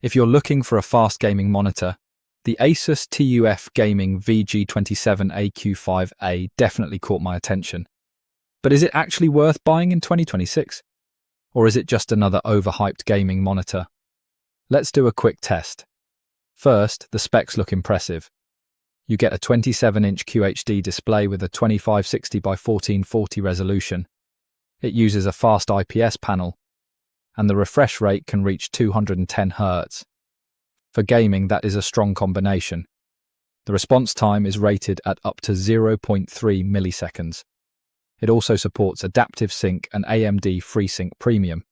If you're looking for a fast gaming monitor, the Asus TUF Gaming VG27AQ5A definitely caught my attention. But is it actually worth buying in 2026? Or is it just another overhyped gaming monitor? Let's do a quick test. First, the specs look impressive. You get a 27-inch QHD display with a 2560 by 1440 resolution. It uses a fast IPS panel, and the refresh rate can reach 210 Hz. For gaming, that is a strong combination. The response time is rated at up to 0.3 milliseconds. It also supports Adaptive Sync and AMD FreeSync Premium.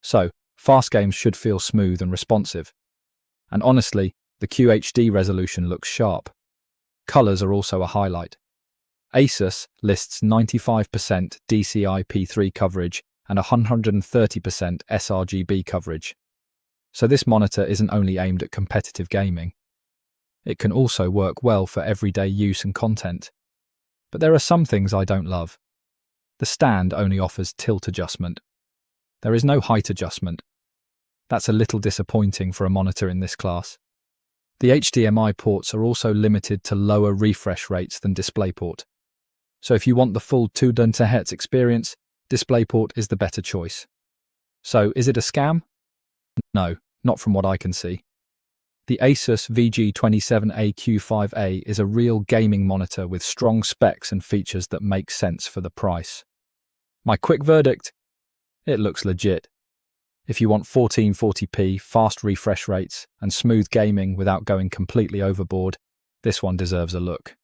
So, fast games should feel smooth and responsive. And honestly, the QHD resolution looks sharp. Colors are also a highlight. Asus lists 95% DCI-P3 coverage and 130% sRGB coverage. So this monitor isn't only aimed at competitive gaming. It can also work well for everyday use and content. But there are some things I don't love. The stand only offers tilt adjustment. There is no height adjustment. That's a little disappointing for a monitor in this class. The HDMI ports are also limited to lower refresh rates than DisplayPort. So if you want the full 220 Hz experience, DisplayPort is the better choice. So is it a scam? No, not from what I can see. The Asus VG27AQ5A is a real gaming monitor with strong specs and features that make sense for the price. My quick verdict? It looks legit. If you want 1440p, fast refresh rates, and smooth gaming without going completely overboard, this one deserves a look.